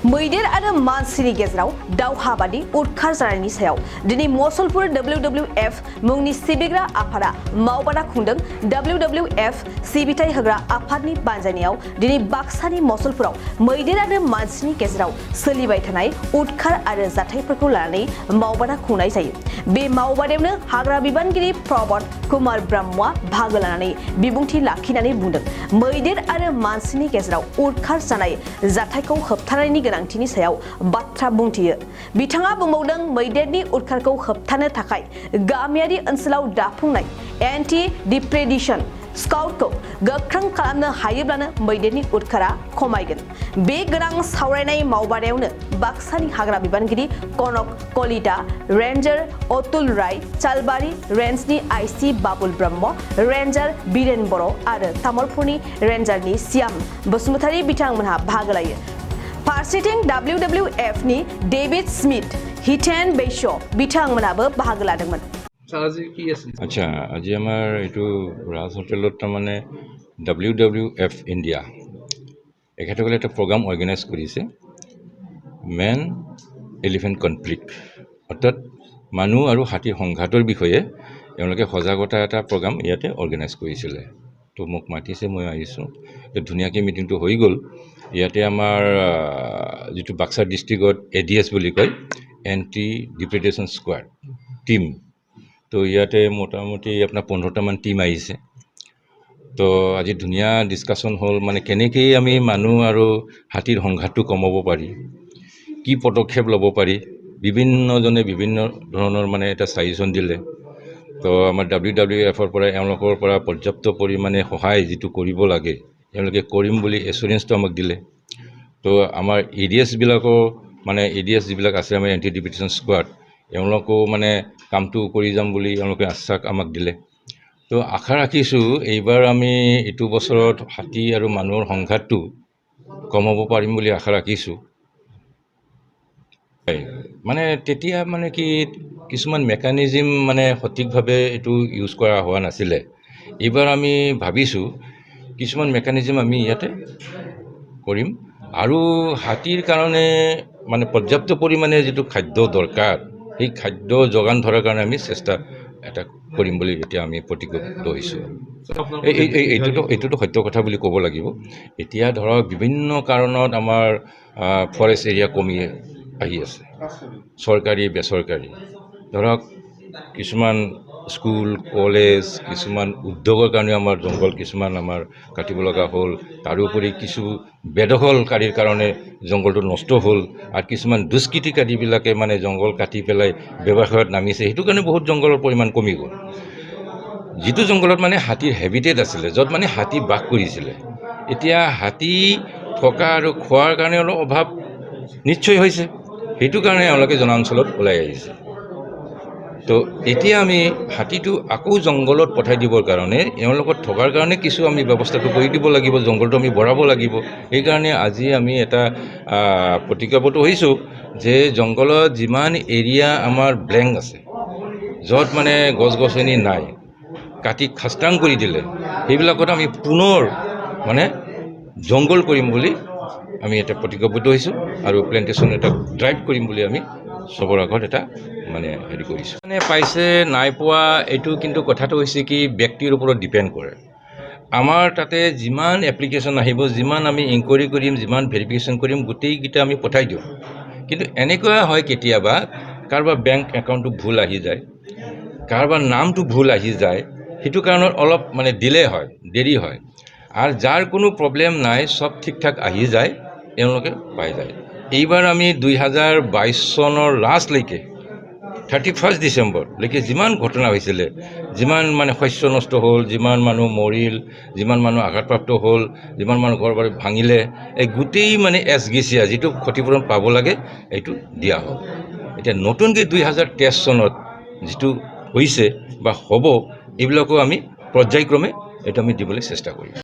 मैदेर आरो मानसिनि गेजेराव दावहाबादि उदखार जानायनि सायाव दिनै मसलपुर WWF मुंनि सिबिग्रा आफादा मावबादा खुंदों। WWF सिबिथाय होग्रा आफादनि बानजायनायाव दिनै बाक्सानि मसलपुराव मैदेर आरो मानसिनि गेजेराव सोलिबाय थानाय उदखार आरो जाथायफोरखौ लानानै मावबादा खुंनाय जायो। बे मावबादायावनो हाग्रा बिबानगिरि प्रबत कुमार ब्रह्मआ बाहागो लानानै बिबुंथि लाखिनानै बुंदों मैदेर आरो मानसिनि गेजेराव उदखार जानाय जाथायखौ होबथानायनि गोनांथिनि सायाव बाथ्रा बुंथियो। बिथाङा बुंबावदों मैदेरनि उदखारखौ होबथानो थाखाय गामियारि ओनसोलाव दाफुंनाय एन्टि डिप्रेडेशन स्काउटखौ गोख्रों खालामनो हायोब्लानो मैदेरनि उदखारा खमायगोन। बे गोनां सावरायनाय मावबादायावनो बाक्सानि हाग्रा बिबानगिरि कनक कलिता, रेन्जार अतुल राय, चालबारि रेन्जनि आइसि बाबुल ब्रह्म, रेन्जार बिरेन बर' आरो तामुलपुरनि रेन्जारनि सियाम बसुमतारी बिथांमोनहा बाहागो लायो। फारसेथिं WWF नि डेभिड स्मिथ, हिटेन बैश्य बिथांमोनाबो बाहागो लादोंमोन। আচ্ছা, আজি আমাৰ এইটো ৰাজ হোটেলত তাৰমানে WWF ইণ্ডিয়া এখেতসকলে এটা প্ৰগ্ৰাম অৰ্গেনাইজ কৰিছে, মেন এলিফেণ্ট কনফ্লিক্ট, অৰ্থাৎ মানুহ আৰু হাতীৰ সংঘাতৰ বিষয়ে তেওঁলোকে সজাগতা এটা প্ৰগ্ৰাম ইয়াতে অৰ্গেনাইজ কৰিছিলে। তো মোক মাতিছে, মই আহিছোঁ। ধুনীয়াকৈ মিটিংটো হৈ গ'ল। ইয়াতে আমাৰ যিটো বাক্সা ডিষ্ট্ৰিক্টত ADS বুলি কয়, এণ্টি ডিপ্ৰেডেশ্যন স্কোৱাড টিম, তো ইয়াতে মোটামুটি আপোনাৰ 15টামান টিম আহিছে। তো আজি ধুনীয়া ডিছকাশ্যন হ'ল, মানে কেনেকৈ আমি মানুহ আৰু হাতীৰ সংঘাতটো কমাব পাৰি, কি পদক্ষেপ ল'ব পাৰি, বিভিন্নজনে বিভিন্ন ধৰণৰ মানে এটা ছাজেশ্যন দিলে। তো আমাৰ WWFৰ পৰা এওঁলোকৰ পৰা পৰ্যাপ্ত পৰিমাণে সহায় যিটো কৰিব লাগে তেওঁলোকে কৰিম বুলি এচুৰেঞ্চটো আমাক দিলে। তো আমাৰ ADSবিলাকৰ মানে ADS যিবিলাক আছে আমাৰ এণ্টি ডিপ্ৰেডেশ্যন স্কোৱাড, এওঁলোকো মানে কামটো কৰি যাম বুলি এওঁলোকে আশ্বাস আমাক দিলে। তো আশা ৰাখিছোঁ এইবাৰ আমি এইটো বছৰত হাতী আৰু মানুহৰ সংঘাতটো কমাব পাৰিম বুলি আশা ৰাখিছোঁ। মানে তেতিয়া মানে কি কিছুমান মেকানিজিম মানে সঠিকভাৱে এইটো ইউজ কৰা হোৱা নাছিলে। এইবাৰ আমি ভাবিছোঁ কিছুমান মেকানিজিম আমি ইয়াতে কৰিম, আৰু হাতীৰ কাৰণে মানে পৰ্যাপ্ত পৰিমাণে যিটো খাদ্য দৰকাৰ সেই খাদ্য যোগান ধৰাৰ কাৰণে আমি চেষ্টা এটা কৰিম বুলি এতিয়া আমি প্ৰতিজ্ঞাবদ্ধ হৈছোঁ। এইটোতো সত্য কথা বুলি ক'ব লাগিব। এতিয়া ধৰক বিভিন্ন কাৰণত আমাৰ ফৰেষ্ট এৰিয়া কমি আহি আছে, চৰকাৰী বেচৰকাৰী। ধৰক কিছুমান স্কুল কলেজ, কিছুমান উদ্যোগৰ কাৰণে আমাৰ জংঘল কিছুমান আমাৰ কাটিব লগা হ'ল। তাৰোপৰি কিছু বেদখলকাৰীৰ কাৰণে জংঘলটো নষ্ট হ'ল, আৰু কিছুমান দুষ্কৃতিকাৰীবিলাকে মানে জংঘল কাটি পেলাই ব্যৱসায়ত নামিছে। সেইটো কাৰণে বহুত জংঘলৰ পৰিমাণ কমি গ'ল। যিটো জংঘলত মানে হাতীৰ হেবিটেট আছিলে, য'ত মানে হাতী বাস কৰিছিলে, এতিয়া হাতী থকা আৰু খোৱাৰ কাৰণে অলপ অভাৱ নিশ্চয় হৈছে। সেইটো কাৰণে এওঁলোকে জনাঞ্চলত ওলাই আহিছে। তো এতিয়া আমি হাতীটো আকৌ জংঘলত পঠাই দিবৰ কাৰণে এওঁলোকত থকাৰ কাৰণে কিছু আমি ব্যৱস্থাটো কৰি দিব লাগিব, জংঘলটো আমি বঢ়াব লাগিব। সেইকাৰণে আজি আমি এটা প্ৰতিজ্ঞাবদ্ধ হৈছোঁ যে জংঘলত যিমান এৰিয়া আমাৰ ব্লেংক আছে, য'ত মানে গছ গছনি নাই, কাটি খাস্তাং কৰি দিলে, সেইবিলাকত আমি পুনৰ মানে জংঘল কৰিম বুলি আমি এটা প্ৰতিজ্ঞাবদ্ধ হৈছোঁ, আৰু প্লেণ্টেশ্যন এটা ড্ৰাইভ কৰিম বুলি আমি চবৰ আগত এটা মানে হেৰি কৰিছোঁ। মানে পাইছে নাই পোৱা এইটো কিন্তু কথাটো হৈছে কি ব্যক্তিৰ ওপৰত ডিপেণ্ড কৰে। আমাৰ তাতে যিমান এপ্লিকেশ্যন আহিব, যিমান আমি ইনকুৱাৰী কৰিম, যিমান ভেৰিফিকেশ্যন কৰিম, গোটেইকেইটা আমি পঠাই দিওঁ। কিন্তু এনেকুৱা হয় কেতিয়াবা কাৰোবাৰ বেংক একাউণ্টটো ভুল আহি যায়, কাৰোবাৰ নামটো ভুল আহি যায়, সেইটো কাৰণত অলপ মানে ডিলে হয়, দেৰি হয়। আৰু যাৰ কোনো প্ৰব্লেম নাই, চব ঠিক ঠাক আহি যায়, তেওঁলোকে পাই যায়। এইবাৰ আমি 2022 চনৰ লাষ্টলৈকে 31 ডিচেম্বৰলৈকে যিমান ঘটনা হৈছিলে, যিমান মানে শস্য নষ্ট হ'ল, যিমান মানুহ মৰিল, যিমান মানুহ আঘাতপ্ৰাপ্ত হ'ল, যিমান মানুহ ঘৰ বাৰী ভাঙিলে, এই গোটেই মানে এছগ্ৰেচিয়া যিটো ক্ষতিপূৰণ পাব লাগে এইটো দিয়া হ'ল। এতিয়া নতুনকৈ 2023 চনত যিটো হৈছে বা হ'ব, এইবিলাকো আমি পৰ্যায়ক্ৰমে এইটো আমি দিবলৈ চেষ্টা কৰিম।